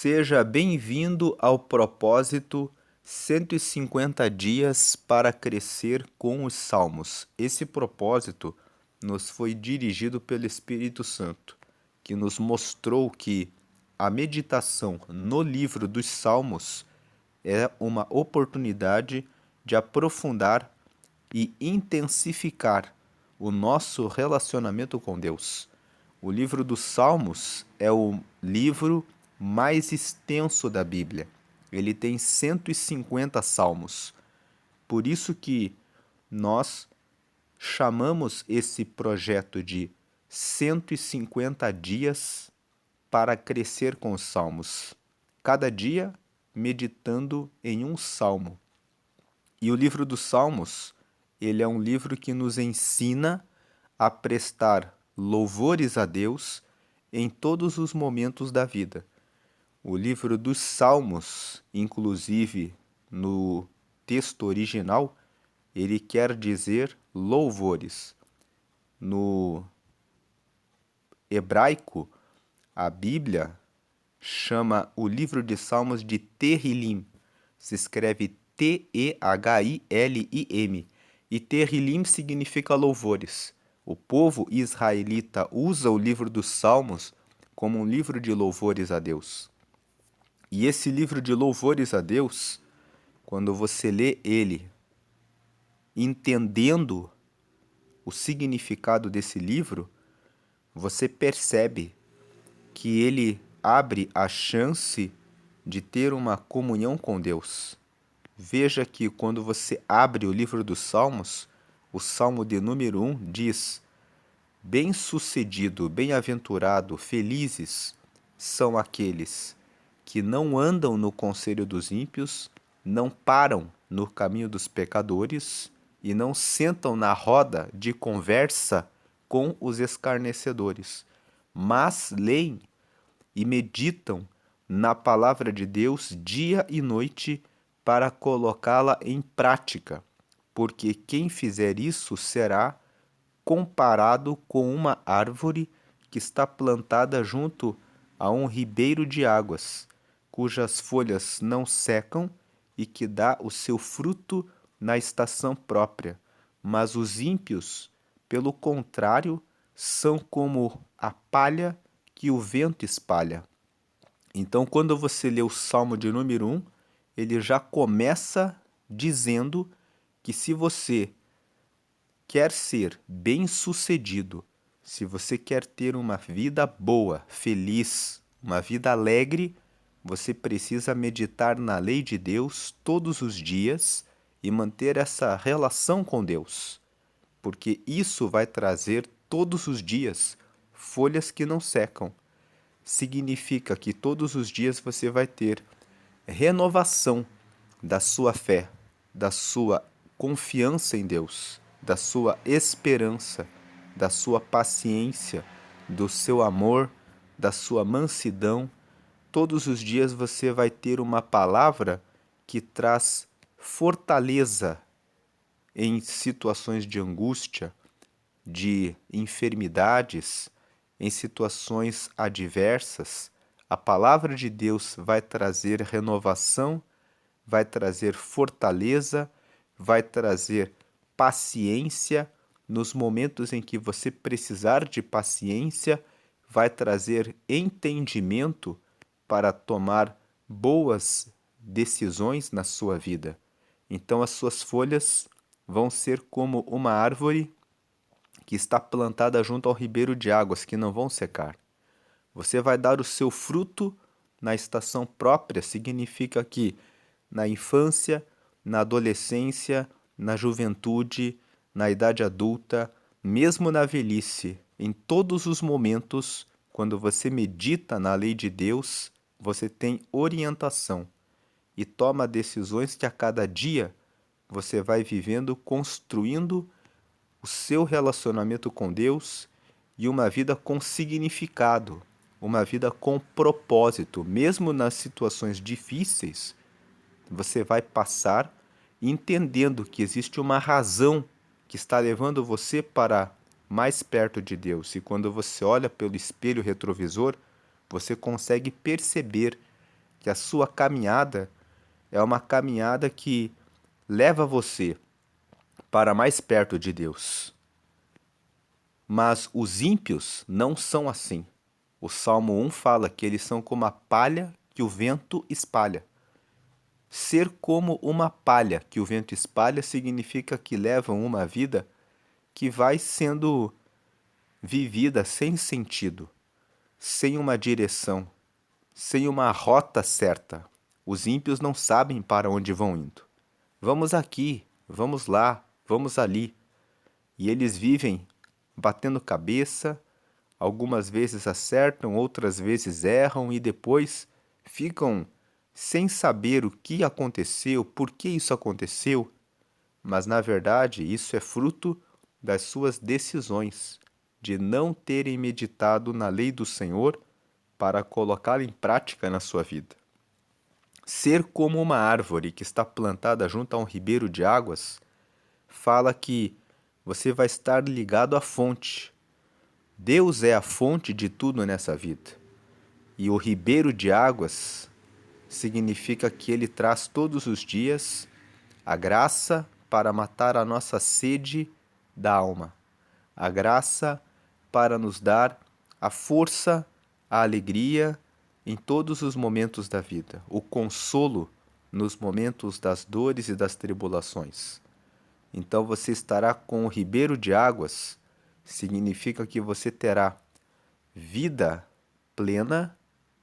Seja bem-vindo ao propósito 150 dias para crescer com os Salmos. Esse propósito nos foi dirigido pelo Espírito Santo, que nos mostrou que a meditação no livro dos Salmos é uma oportunidade de aprofundar e intensificar o nosso relacionamento com Deus. O livro dos Salmos é o livro mais extenso da Bíblia. Ele tem 150 salmos. Por isso que nós chamamos esse projeto de 150 dias para crescer com os salmos. Cada dia meditando em um salmo. E o livro dos Salmos, ele é um livro que nos ensina a prestar louvores a Deus em todos os momentos da vida. O livro dos Salmos, inclusive no texto original, ele quer dizer louvores. No hebraico, a Bíblia chama o livro de Salmos de Tehillim. Se escreve Tehillim. E Tehillim significa louvores. O povo israelita usa o livro dos Salmos como um livro de louvores a Deus. E esse livro de louvores a Deus, quando você lê ele entendendo o significado desse livro, você percebe que ele abre a chance de ter uma comunhão com Deus. Veja que quando você abre o livro dos Salmos, o Salmo de número 1 diz: bem-sucedido, bem-aventurado, felizes são aqueles que não andam no conselho dos ímpios, não param no caminho dos pecadores e não sentam na roda de conversa com os escarnecedores, mas leem e meditam na palavra de Deus dia e noite para colocá-la em prática, porque quem fizer isso será comparado com uma árvore que está plantada junto a um ribeiro de águas, cujas folhas não secam e que dá o seu fruto na estação própria. Mas os ímpios, pelo contrário, são como a palha que o vento espalha. Então, quando você lê o Salmo de número 1, ele já começa dizendo que se você quer ser bem-sucedido, se você quer ter uma vida boa, feliz, uma vida alegre, você precisa meditar na lei de Deus todos os dias e manter essa relação com Deus, porque isso vai trazer todos os dias folhas que não secam. Significa que todos os dias você vai ter renovação da sua fé, da sua confiança em Deus, da sua esperança, da sua paciência, do seu amor, da sua mansidão. Todos os dias você vai ter uma palavra que traz fortaleza em situações de angústia, de enfermidades, em situações adversas. A palavra de Deus vai trazer renovação, vai trazer fortaleza, vai trazer paciência nos momentos em que você precisar de paciência, vai trazer entendimento para tomar boas decisões na sua vida. Então as suas folhas vão ser como uma árvore que está plantada junto ao ribeiro de águas, que não vão secar. Você vai dar o seu fruto na estação própria, significa que na infância, na adolescência, na juventude, na idade adulta, mesmo na velhice, em todos os momentos, quando você medita na lei de Deus, você tem orientação e toma decisões que a cada dia você vai vivendo, construindo o seu relacionamento com Deus e uma vida com significado, uma vida com propósito. Mesmo nas situações difíceis, você vai passar entendendo que existe uma razão que está levando você para mais perto de Deus. E quando você olha pelo espelho retrovisor, você consegue perceber que a sua caminhada é uma caminhada que leva você para mais perto de Deus. Mas os ímpios não são assim. O Salmo 1 fala que eles são como a palha que o vento espalha. Ser como uma palha que o vento espalha significa que levam uma vida que vai sendo vivida sem sentido, sem uma direção, sem uma rota certa. Os ímpios não sabem para onde vão indo. Vamos aqui, vamos lá, vamos ali. E eles vivem batendo cabeça, algumas vezes acertam, outras vezes erram e depois ficam sem saber o que aconteceu, por que isso aconteceu, mas na verdade isso é fruto das suas decisões, de não terem meditado na lei do Senhor para colocá-la em prática na sua vida. Ser como uma árvore que está plantada junto a um ribeiro de águas fala que você vai estar ligado à fonte. Deus é a fonte de tudo nessa vida. E o ribeiro de águas significa que ele traz todos os dias a graça para matar a nossa sede da alma, a graça para nos dar a força, a alegria em todos os momentos da vida, o consolo nos momentos das dores e das tribulações. Então você estará com o ribeiro de águas, significa que você terá vida plena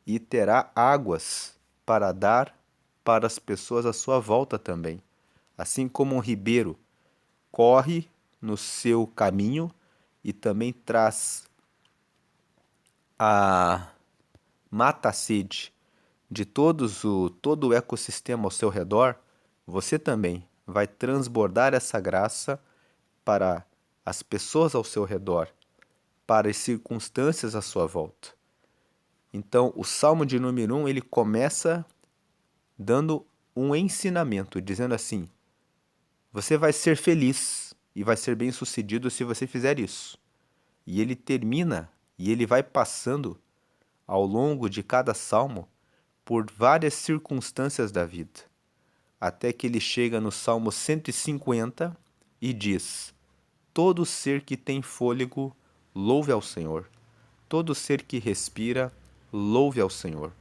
e terá águas para dar para as pessoas à sua volta também. Assim como um ribeiro corre no seu caminho e também traz a mata a sede de todo o ecossistema ao seu redor, você também vai transbordar essa graça para as pessoas ao seu redor, para as circunstâncias à sua volta. Então, o Salmo de número 1, ele começa dando um ensinamento, dizendo assim: você vai ser feliz e vai ser bem-sucedido se você fizer isso. E ele termina e ele vai passando ao longo de cada salmo por várias circunstâncias da vida, até que ele chega no Salmo 150 e diz: todo ser que tem fôlego, louve ao Senhor. Todo ser que respira, louve ao Senhor.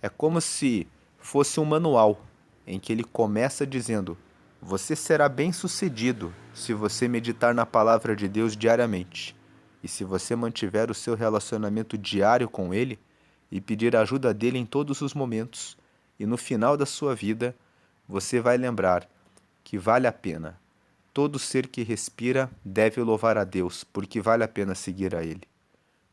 É como se fosse um manual em que ele começa dizendo: você será bem-sucedido se você meditar na palavra de Deus diariamente. E se você mantiver o seu relacionamento diário com Ele e pedir a ajuda dele em todos os momentos, e no final da sua vida, você vai lembrar que vale a pena. Todo ser que respira deve louvar a Deus, porque vale a pena seguir a Ele.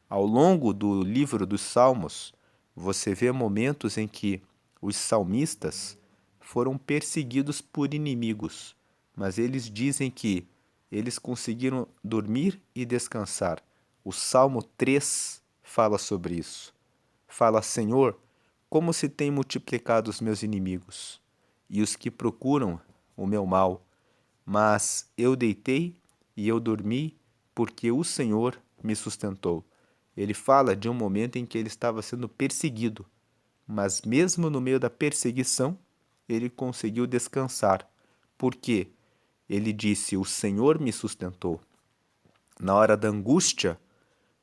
Ao longo do livro dos Salmos, você vê momentos em que os salmistas foram perseguidos por inimigos, mas eles dizem que eles conseguiram dormir e descansar. O Salmo 3 fala sobre isso. Fala: Senhor, como se têm multiplicado os meus inimigos e os que procuram o meu mal. Mas eu deitei e eu dormi, porque o Senhor me sustentou. Ele fala de um momento em que ele estava sendo perseguido, mas mesmo no meio da perseguição, ele conseguiu descansar. Por quê? Ele disse: o Senhor me sustentou. Na hora da angústia,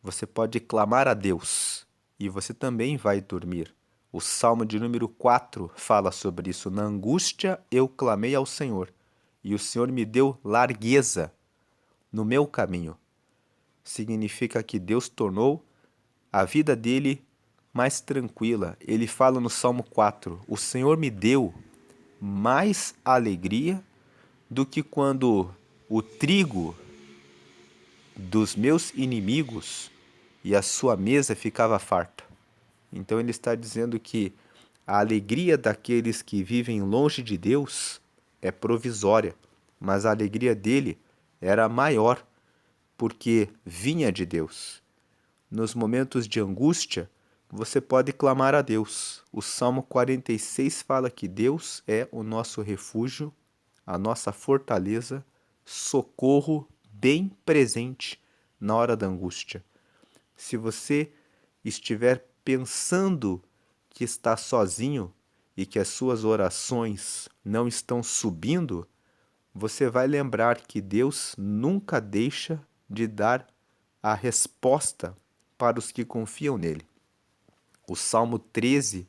você pode clamar a Deus e você também vai dormir. O Salmo de número 4 fala sobre isso. Na angústia eu clamei ao Senhor e o Senhor me deu largueza no meu caminho. Significa que Deus tornou a vida dele mais tranquila. Ele fala no Salmo 4: o Senhor me deu mais alegria do que quando o trigo dos meus inimigos e a sua mesa ficava farta. Então ele está dizendo que a alegria daqueles que vivem longe de Deus é provisória, mas a alegria dele era maior, porque vinha de Deus. Nos momentos de angústia, você pode clamar a Deus. O Salmo 46 fala que Deus é o nosso refúgio, a nossa fortaleza, socorro bem presente na hora da angústia. Se você estiver pensando que está sozinho e que as suas orações não estão subindo, você vai lembrar que Deus nunca deixa de dar a resposta para os que confiam nele. O Salmo 13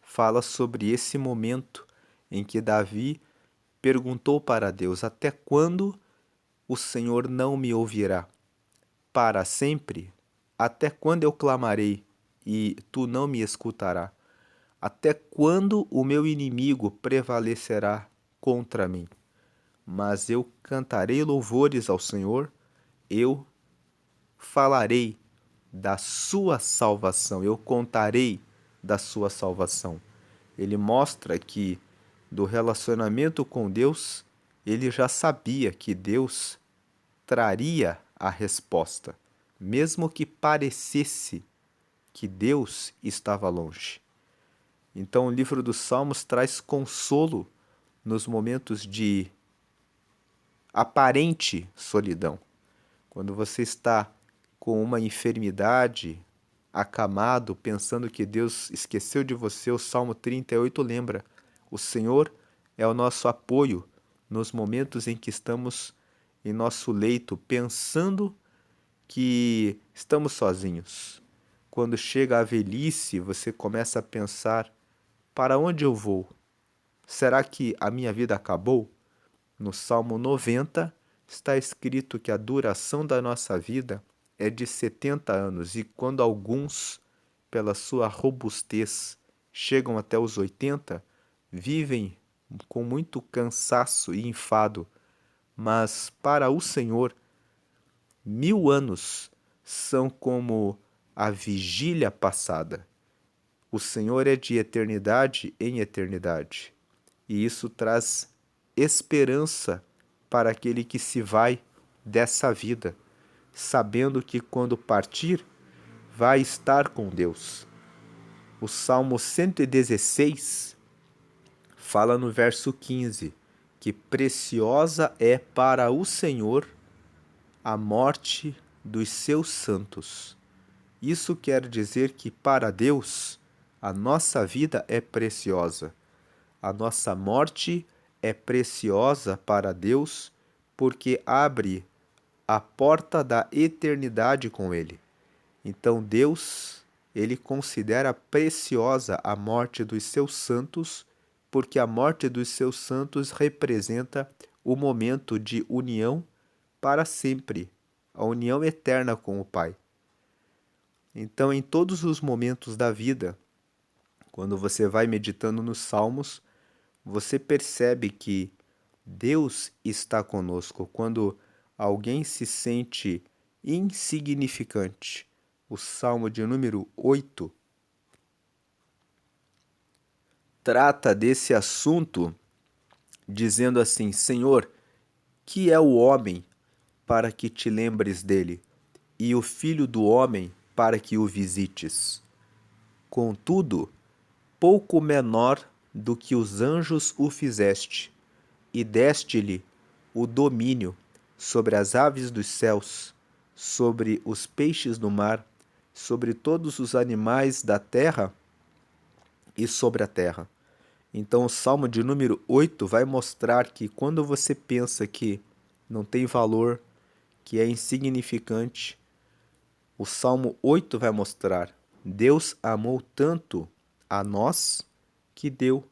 fala sobre esse momento em que Davi perguntou para Deus: até quando o Senhor não me ouvirá? Para sempre? Até quando eu clamarei e tu não me escutarás? Até quando o meu inimigo prevalecerá contra mim? Mas eu cantarei louvores ao Senhor, eu falarei da sua salvação, eu contarei da sua salvação. Ele mostra que do relacionamento com Deus, ele já sabia que Deus traria a resposta, mesmo que parecesse que Deus estava longe. Então, o livro dos Salmos traz consolo nos momentos de aparente solidão. Quando você está com uma enfermidade, acamado, pensando que Deus esqueceu de você, o Salmo 38 lembra: o Senhor é o nosso apoio nos momentos em que estamos em nosso leito, pensando que estamos sozinhos. Quando chega a velhice, você começa a pensar: para onde eu vou? Será que a minha vida acabou? No Salmo 90 está escrito que a duração da nossa vida é de 70 anos e quando alguns, pela sua robustez, chegam até os 80, vivem com muito cansaço e enfado. Mas para o Senhor, 1000 anos são como a vigília passada. O Senhor é de eternidade em eternidade. E isso traz esperança para aquele que se vai dessa vida, sabendo que quando partir, vai estar com Deus. O Salmo 116 fala no verso 15 que preciosa é para o Senhor a morte dos seus santos. Isso quer dizer que para Deus a nossa vida é preciosa. A nossa morte é preciosa para Deus porque abre a porta da eternidade com Ele. Então Deus, Ele considera preciosa a morte dos seus santos, porque a morte dos seus santos representa o momento de união para sempre, a união eterna com o Pai. Então, em todos os momentos da vida, quando você vai meditando nos Salmos, você percebe que Deus está conosco. Quando alguém se sente insignificante, o Salmo de número 8 trata desse assunto dizendo assim: Senhor, que é o homem para que te lembres dele, e o filho do homem para que o visites? Contudo, pouco menor do que os anjos o fizeste, e deste-lhe o domínio sobre as aves dos céus, sobre os peixes do mar, sobre todos os animais da terra e sobre a terra. Então, o Salmo de número 8 vai mostrar que quando você pensa que não tem valor, que é insignificante, o Salmo 8 vai mostrar: Deus amou tanto a nós que deu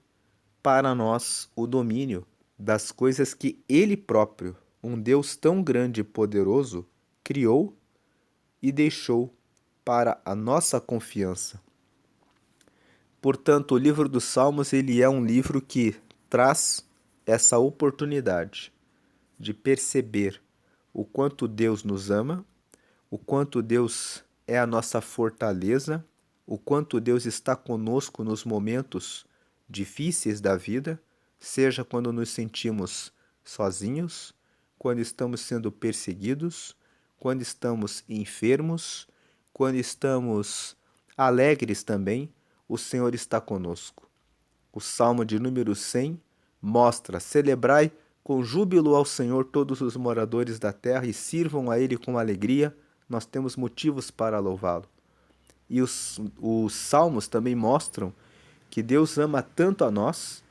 para nós o domínio das coisas que Ele próprio, um Deus tão grande e poderoso, criou e deixou para a nossa confiança. Portanto, o livro dos Salmos ele é um livro que traz essa oportunidade de perceber o quanto Deus nos ama, o quanto Deus é a nossa fortaleza, o quanto Deus está conosco nos momentos difíceis da vida, seja quando nos sentimos sozinhos, quando estamos sendo perseguidos, quando estamos enfermos, quando estamos alegres também, o Senhor está conosco. O Salmo de número 100 mostra: celebrai com júbilo ao Senhor todos os moradores da terra e sirvam a Ele com alegria, nós temos motivos para louvá-lo. E os salmos também mostram que Deus ama tanto a nós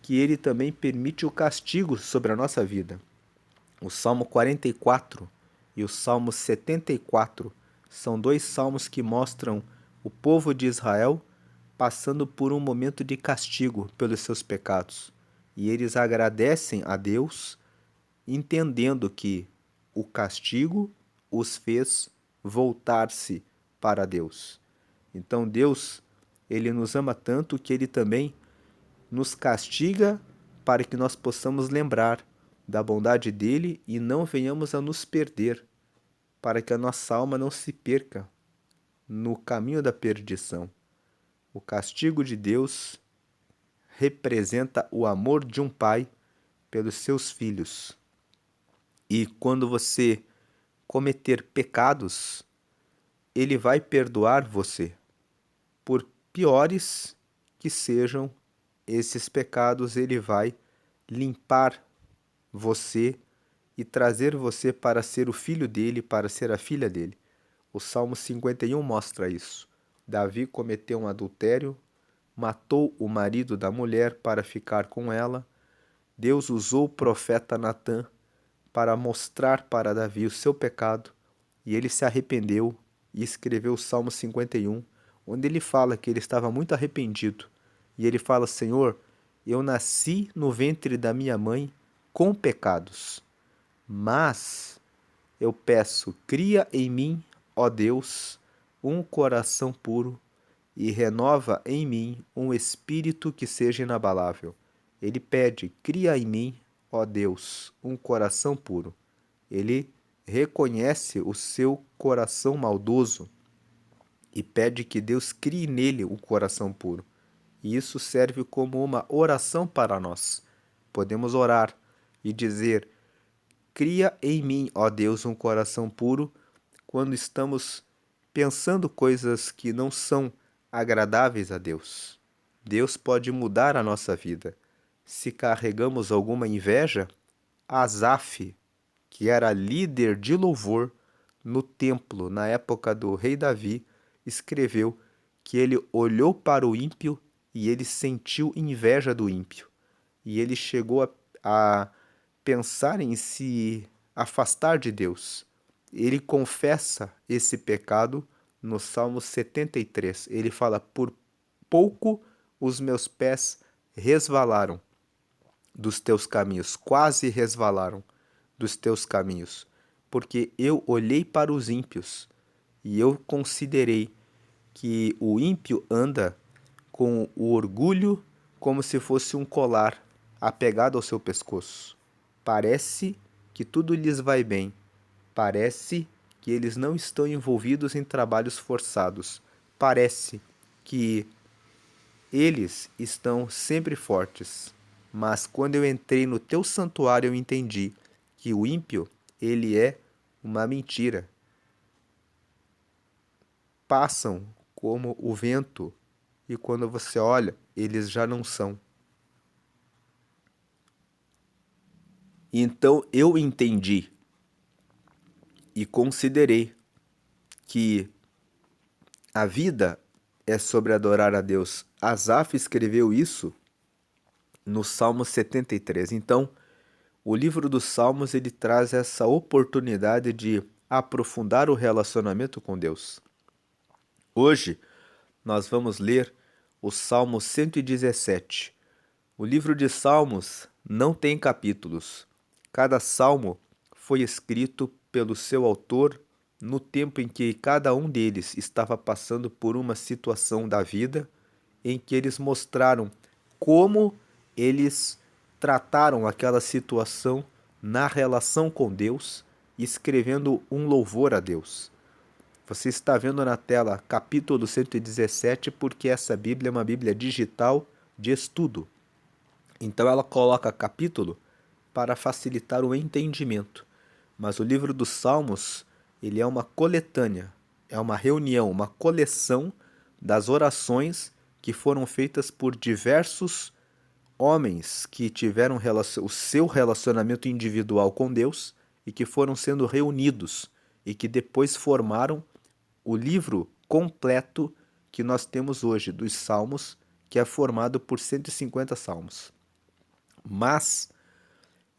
que ele também permite o castigo sobre a nossa vida. O Salmo 44 e o Salmo 74 são dois salmos que mostram o povo de Israel passando por um momento de castigo pelos seus pecados. E eles agradecem a Deus, entendendo que o castigo os fez voltar-se para Deus. Então Deus, ele nos ama tanto que ele também nos castiga para que nós possamos lembrar da bondade dele e não venhamos a nos perder, para que a nossa alma não se perca no caminho da perdição. O castigo de Deus representa o amor de um pai pelos seus filhos. E quando você cometer pecados, ele vai perdoar você, por piores que sejam esses pecados, ele vai limpar você e trazer você para ser o filho dele, para ser a filha dele. O Salmo 51 mostra isso. Davi cometeu um adultério, matou o marido da mulher para ficar com ela. Deus usou o profeta Natã para mostrar para Davi o seu pecado, e ele se arrependeu e escreveu o Salmo 51, onde ele fala que ele estava muito arrependido. E ele fala: Senhor, eu nasci no ventre da minha mãe com pecados, mas eu peço, cria em mim, ó Deus, um coração puro e renova em mim um espírito que seja inabalável. Ele pede, cria em mim, ó Deus, um coração puro. Ele reconhece o seu coração maldoso e pede que Deus crie nele um coração puro. E isso serve como uma oração para nós. Podemos orar e dizer: cria em mim, ó Deus, um coração puro, quando estamos pensando coisas que não são agradáveis a Deus. Deus pode mudar a nossa vida. Se carregamos alguma inveja, Asaf, que era líder de louvor no templo na época do rei Davi, escreveu que ele olhou para o ímpio e ele sentiu inveja do ímpio. E ele chegou a pensar em se afastar de Deus. Ele confessa esse pecado no Salmo 73. Ele fala: por pouco os meus pés resvalaram dos teus caminhos, quase resvalaram dos teus caminhos, porque eu olhei para os ímpios e eu considerei que o ímpio anda com o orgulho como se fosse um colar apegado ao seu pescoço. Parece que tudo lhes vai bem, parece que eles não estão envolvidos em trabalhos forçados, parece que eles estão sempre fortes. Mas quando eu entrei no teu santuário, eu entendi que o ímpio, ele é uma mentira. Passam como o vento e quando você olha, eles já não são. Então eu entendi e considerei que a vida é sobre adorar a Deus. Asaf escreveu isso no Salmo 73. Então, o livro dos Salmos, ele traz essa oportunidade de aprofundar o relacionamento com Deus. Hoje, nós vamos ler o Salmo 117. O livro de Salmos não tem capítulos. Cada salmo foi escrito pelo seu autor no tempo em que cada um deles estava passando por uma situação da vida em que eles mostraram como eles trataram aquela situação na relação com Deus, escrevendo um louvor a Deus. Você está vendo na tela capítulo 117 porque essa Bíblia é uma Bíblia digital de estudo. Então ela coloca capítulo para facilitar o entendimento. Mas o livro dos Salmos, ele é uma coletânea, é uma reunião, uma coleção das orações que foram feitas por diversos homens que tiveram o seu relacionamento individual com Deus e que foram sendo reunidos e que depois formaram o livro completo que nós temos hoje dos Salmos, que é formado por 150 salmos. Mas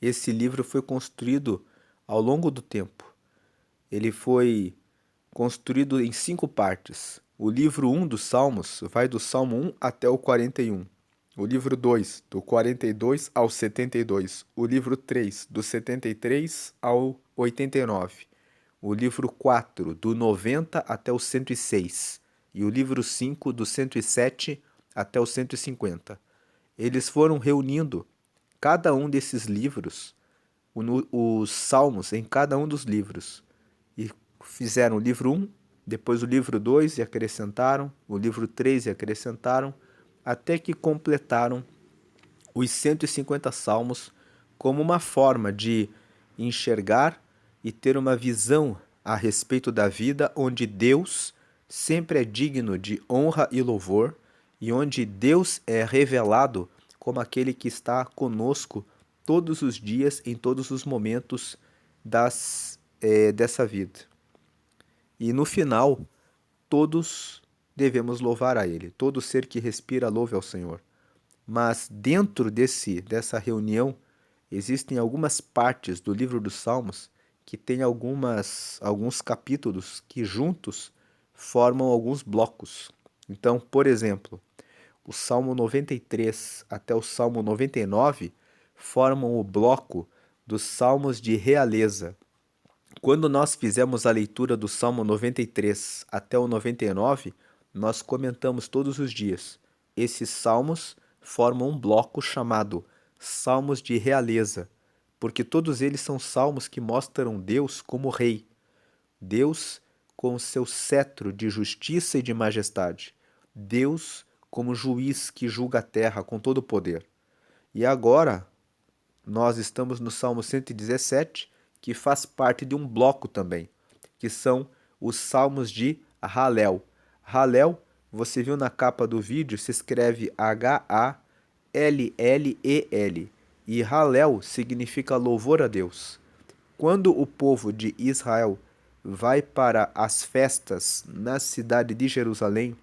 esse livro foi construído ao longo do tempo. Ele foi construído em 5 partes. O livro 1 dos Salmos vai do Salmo 1 até o 41. O livro 2, do 42 ao 72. O livro 3, do 73 ao 89. O livro 4, do 90 até o 106. E o livro 5, do 107 até o 150. Eles foram reunindo cada um desses livros, os salmos em cada um dos livros. E fizeram o livro 1, depois o livro 2 e acrescentaram, o livro 3 e acrescentaram, até que completaram os 150 salmos como uma forma de enxergar e ter uma visão a respeito da vida onde Deus sempre é digno de honra e louvor e onde Deus é revelado como aquele que está conosco todos os dias, em todos os momentos dessa vida. E no final, todos devemos louvar a Ele. Todo ser que respira louve ao Senhor. Mas dentro dessa reunião, existem algumas partes do livro dos Salmos que tem alguns capítulos que juntos formam alguns blocos. Então, por exemplo, o Salmo 93 até o Salmo 99 formam o bloco dos Salmos de realeza. Quando nós fizemos a leitura do Salmo 93 até o 99, nós comentamos todos os dias. Esses salmos formam um bloco chamado Salmos de Realeza, porque todos eles são salmos que mostram Deus como Rei, Deus com seu cetro de justiça e de majestade, Deus como juiz que julga a terra com todo o poder. E agora, nós estamos no Salmo 117, que faz parte de um bloco também, que são os Salmos de Halel. Halel, você viu na capa do vídeo, se escreve H-A-L-L-E-L. E Halel significa louvor a Deus. Quando o povo de Israel vai para as festas na cidade de Jerusalém,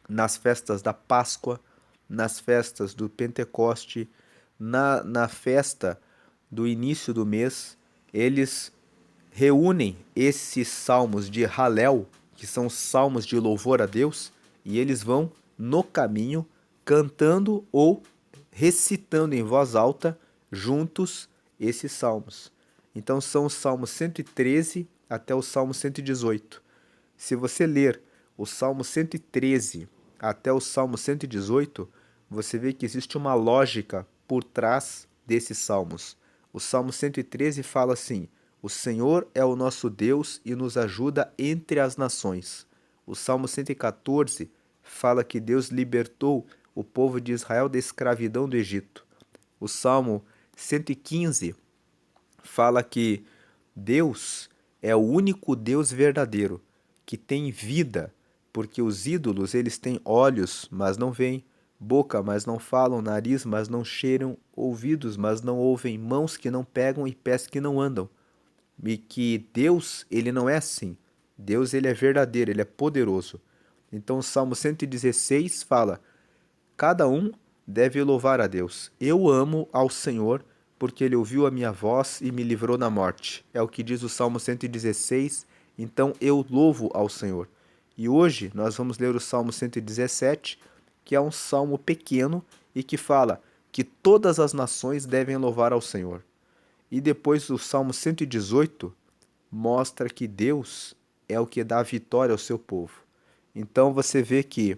nas festas da Páscoa, nas festas do Pentecoste, na festa do início do mês, eles reúnem esses salmos de Halel, que são salmos de louvor a Deus, e eles vão no caminho cantando ou recitando em voz alta juntos esses salmos. Então são os salmos 113 até o salmo 118. Se você ler o salmo 113 até o salmo 118, você vê que existe uma lógica por trás desses salmos. O salmo 113 fala assim: o Senhor é o nosso Deus e nos ajuda entre as nações. O salmo 114 fala que Deus libertou o povo de Israel da escravidão do Egito. O salmo 115 fala que Deus é o único Deus verdadeiro, que tem vida, porque os ídolos eles têm olhos, mas não veem, boca, mas não falam, nariz, mas não cheiram, ouvidos, mas não ouvem, mãos que não pegam e pés que não andam. E que Deus, ele não é assim. Deus, ele é verdadeiro, ele é poderoso. Então o Salmo 116 fala: cada um deve louvar a Deus. Eu amo ao Senhor, porque ele ouviu a minha voz e me livrou da morte. É o que diz o Salmo 116. Então eu louvo ao Senhor. E hoje nós vamos ler o Salmo 117, que é um salmo pequeno e que fala que todas as nações devem louvar ao Senhor. E depois o Salmo 118 mostra que Deus é o que dá a vitória ao seu povo. Então você vê que,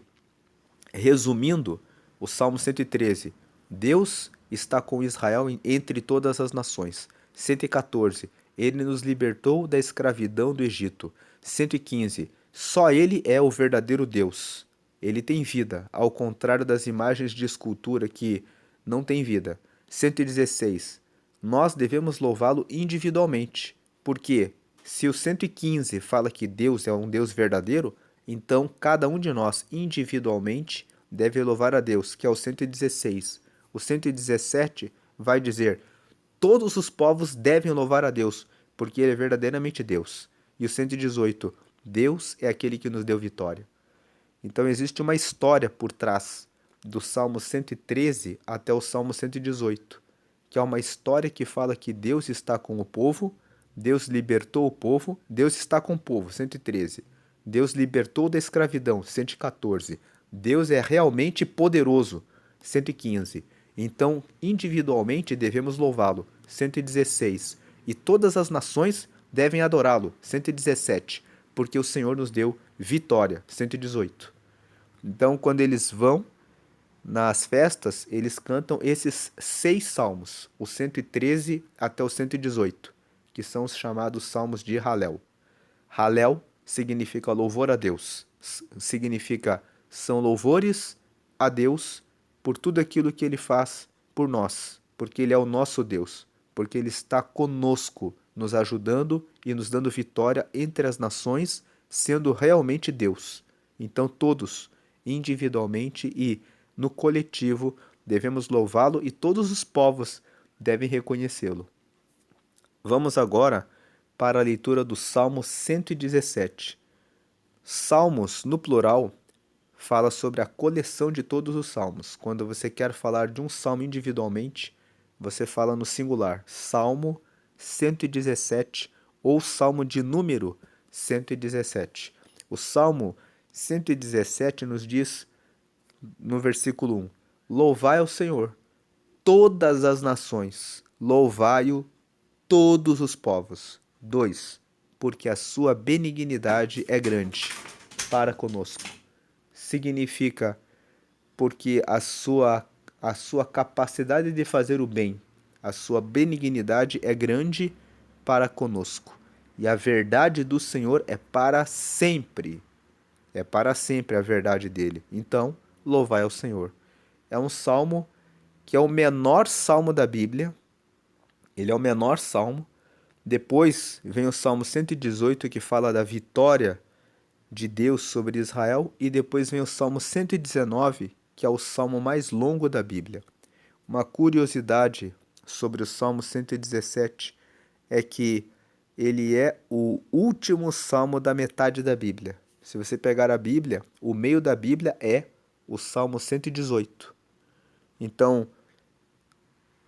resumindo, o Salmo 113, Deus está com Israel entre todas as nações. 114, ele nos libertou da escravidão do Egito. 115, só ele é o verdadeiro Deus. Ele tem vida, ao contrário das imagens de escultura que não têm vida. 116, nós devemos louvá-lo individualmente, porque se o 115 fala que Deus é um Deus verdadeiro, então cada um de nós individualmente deve louvar a Deus, que é o 116. O 117 vai dizer: todos os povos devem louvar a Deus, porque ele é verdadeiramente Deus. E o 118, Deus é aquele que nos deu vitória. Então existe uma história por trás do Salmo 113 até o Salmo 118, que é uma história que fala que Deus está com o povo, Deus libertou o povo, Deus está com o povo, 113. Deus libertou da escravidão, 114. Deus é realmente poderoso, 115. Então, individualmente devemos louvá-lo, 116. E todas as nações devem adorá-lo, 117, porque o Senhor nos deu vitória, 118. Então, quando eles vão nas festas, eles cantam esses 6 salmos, o 113 até o 118, que são os chamados salmos de Halel. Halel significa louvor a Deus, significa são louvores a Deus por tudo aquilo que Ele faz por nós, porque Ele é o nosso Deus, porque Ele está conosco, nos ajudando e nos dando vitória entre as nações, sendo realmente Deus. Então todos, individualmente e no coletivo, devemos louvá-lo e todos os povos devem reconhecê-lo. Vamos agora para a leitura do Salmo 117. Salmos, no plural, fala sobre a coleção de todos os salmos. Quando você quer falar de um salmo individualmente, você fala no singular, Salmo 117 ou Salmo de número 117. O Salmo 117 nos diz, no versículo 1, louvai ao Senhor, todas as nações, louvai-o todos os povos. 2. Porque a sua benignidade é grande para conosco. Significa porque a sua capacidade de fazer o bem, a sua benignidade é grande para conosco. E a verdade do Senhor é para sempre. É para sempre a verdade dele. Então, louvai ao Senhor. É um salmo que é o menor salmo da Bíblia. Ele é o menor salmo. Depois vem o Salmo 118, que fala da vitória de Deus sobre Israel. E depois vem o Salmo 119, que é o salmo mais longo da Bíblia. Uma curiosidade sobre o Salmo 117 é que ele é o último salmo da metade da Bíblia. Se você pegar a Bíblia, o meio da Bíblia é o Salmo 118. Então,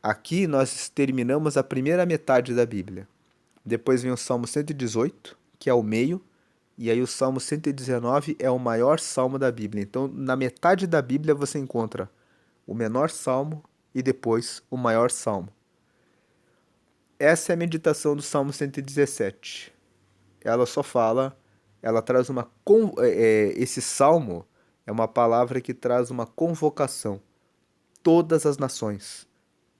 aqui nós terminamos a primeira metade da Bíblia. Depois vem o Salmo 118, que é o meio, e aí o Salmo 119 é o maior salmo da Bíblia. Então, na metade da Bíblia você encontra o menor salmo e depois o maior salmo. Essa é a meditação do Salmo 117. Ela só fala, ela traz uma... esse salmo é uma palavra que traz uma convocação. Todas as nações,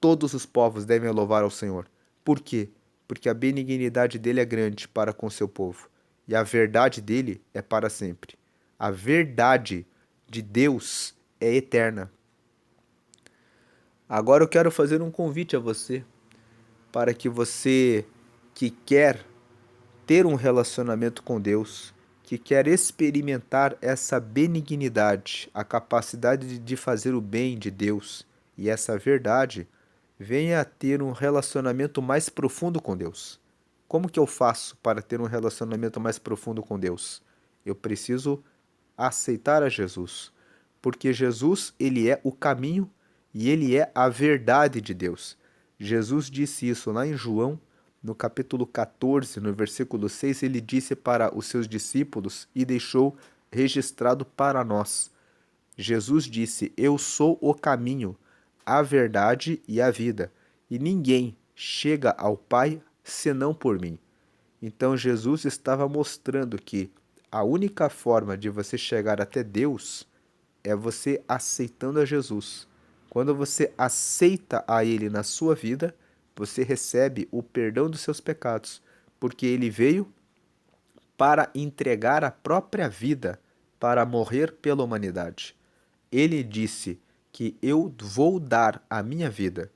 todos os povos devem louvar ao Senhor. Por quê? Porque a benignidade dele é grande para com seu povo. E a verdade dele é para sempre. A verdade de Deus é eterna. Agora eu quero fazer um convite a você, para que você que quer ter um relacionamento com Deus, que quer experimentar essa benignidade, a capacidade de fazer o bem de Deus e essa verdade, venha a ter um relacionamento mais profundo com Deus. Como que eu faço para ter um relacionamento mais profundo com Deus? Eu preciso aceitar a Jesus, porque Jesus, ele é o caminho e ele é a verdade de Deus. Jesus disse isso lá em João, no capítulo 14, no versículo 6, ele disse para os seus discípulos e deixou registrado para nós. Jesus disse: Eu sou o caminho, a verdade e a vida, e ninguém chega ao Pai senão por mim. Então Jesus estava mostrando que a única forma de você chegar até Deus é você aceitando a Jesus. Quando você aceita a Ele na sua vida, você recebe o perdão dos seus pecados, porque Ele veio para entregar a própria vida para morrer pela humanidade. Ele disse que eu vou dar a minha vida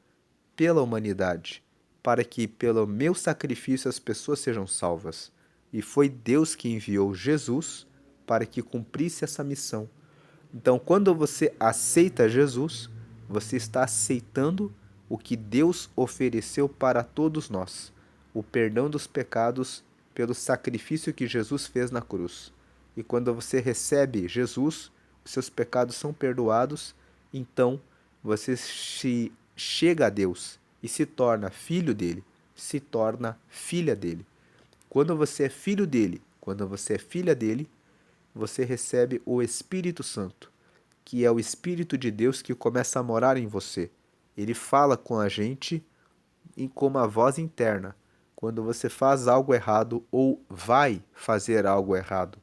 pela humanidade, para que pelo meu sacrifício as pessoas sejam salvas. E foi Deus que enviou Jesus para que cumprisse essa missão. Então, quando você aceita Jesus, você está aceitando o que Deus ofereceu para todos nós, o perdão dos pecados pelo sacrifício que Jesus fez na cruz. E quando você recebe Jesus, os seus pecados são perdoados então você se chega a Deus e se torna filho dele, se torna filha dele. Quando você é filho dele, quando você é filha dele, você recebe o Espírito Santo, que é o Espírito de Deus que começa a morar em você. Ele fala com a gente com uma voz interna. Quando você faz algo errado ou vai fazer algo errado,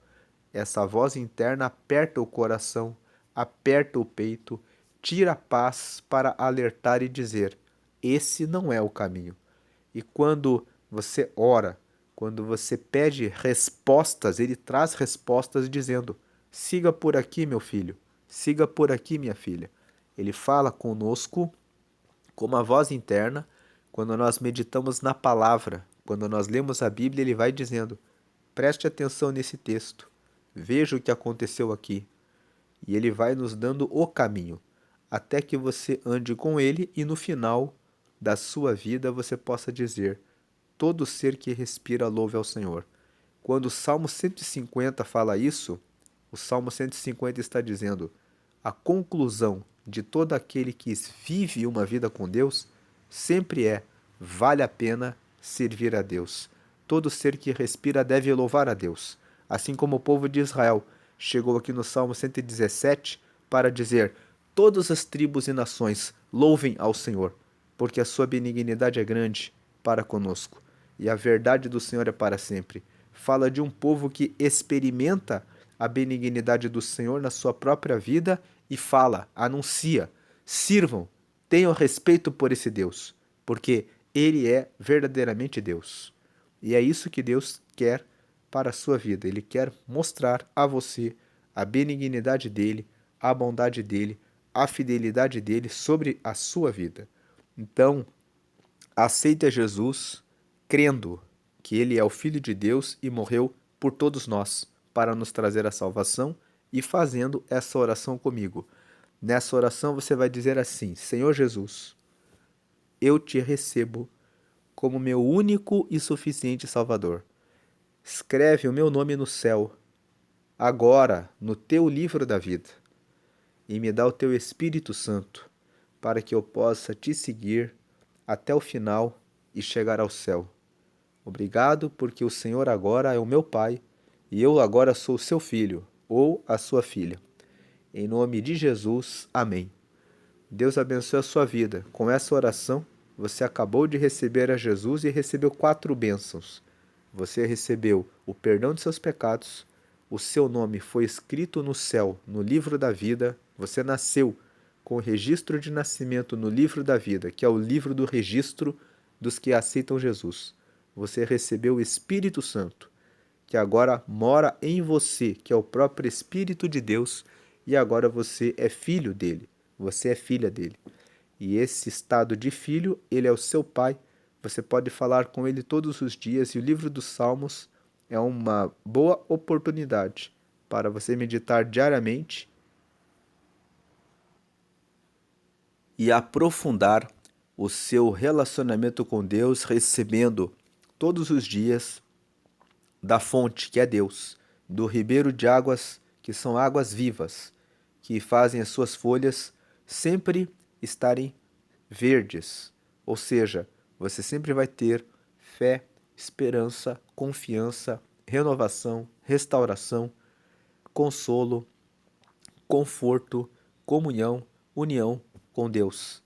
essa voz interna aperta o coração, aperta o peito, tira a paz para alertar e dizer: esse não é o caminho. E quando você ora, quando você pede respostas, ele traz respostas dizendo: siga por aqui, meu filho, siga por aqui, minha filha. Ele fala conosco com uma voz interna. Quando nós meditamos na palavra, quando nós lemos a Bíblia, ele vai dizendo: preste atenção nesse texto, veja o que aconteceu aqui. E ele vai nos dando o caminho, até que você ande com ele e no final da sua vida você possa dizer: todo ser que respira louve ao Senhor. Quando o Salmo 150 fala isso, o Salmo 150 está dizendo: a conclusão de todo aquele que vive uma vida com Deus sempre é: vale a pena servir a Deus. Todo ser que respira deve louvar a Deus. Assim como o povo de Israel chegou aqui no Salmo 117 para dizer: todas as tribos e nações louvem ao Senhor, porque a sua benignidade é grande para conosco e a verdade do Senhor é para sempre. Fala de um povo que experimenta a benignidade do Senhor na sua própria vida e fala, anuncia: sirvam, tenham respeito por esse Deus, porque ele é verdadeiramente Deus. E é isso que Deus quer para a sua vida. Ele quer mostrar a você a benignidade dele, a bondade dele, a fidelidade dele sobre a sua vida. Então, aceite Jesus crendo que ele é o Filho de Deus e morreu por todos nós para nos trazer a salvação e fazendo essa oração comigo. Nessa oração você vai dizer assim: Senhor Jesus, eu te recebo como meu único e suficiente Salvador. Escreve o meu nome no céu, agora no teu livro da vida, e me dá o teu Espírito Santo, para que eu possa te seguir até o final e chegar ao céu. Obrigado, porque o Senhor agora é o meu Pai e eu agora sou seu filho ou a sua filha. Em nome de Jesus, amém. Deus abençoe a sua vida. Com essa oração, você acabou de receber a Jesus e recebeu 4 bênçãos. Você recebeu o perdão de seus pecados, o seu nome foi escrito no céu, no livro da vida, você nasceu com o registro de nascimento no livro da vida, que é o livro do registro dos que aceitam Jesus. Você recebeu o Espírito Santo, que agora mora em você, que é o próprio Espírito de Deus, e agora você é filho dele, você é filha dele. E esse estado de filho, ele é o seu pai, você pode falar com ele todos os dias, e o livro dos Salmos é uma boa oportunidade para você meditar diariamente e aprofundar o seu relacionamento com Deus, recebendo todos os dias da fonte, que é Deus, do ribeiro de águas, que são águas vivas, que fazem as suas folhas sempre estarem verdes. Ou seja, você sempre vai ter fé, esperança, confiança, renovação, restauração, consolo, conforto, comunhão, união com Deus,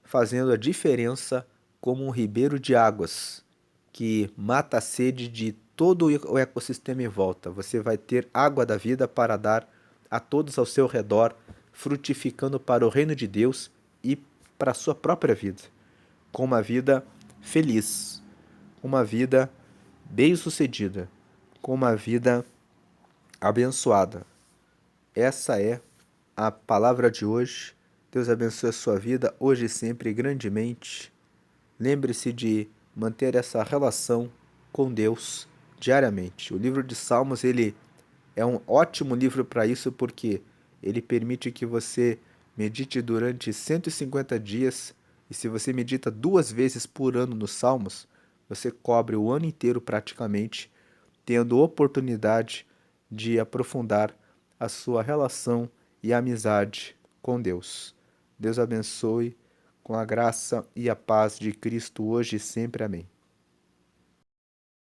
fazendo a diferença como um ribeiro de águas que mata a sede de todo o ecossistema em volta. Você vai ter água da vida para dar a todos ao seu redor, frutificando para o reino de Deus e para a sua própria vida, com uma vida feliz, uma vida bem-sucedida, com uma vida abençoada. Essa é a palavra de hoje. Deus abençoe a sua vida hoje e sempre grandemente. Lembre-se de manter essa relação com Deus diariamente. O livro de Salmos, ele é um ótimo livro para isso porque ele permite que você medite durante 150 dias e se você medita 2 vezes por ano nos Salmos, você cobre o ano inteiro praticamente, tendo oportunidade de aprofundar a sua relação e amizade com Deus. Deus abençoe com a graça e a paz de Cristo hoje e sempre. Amém.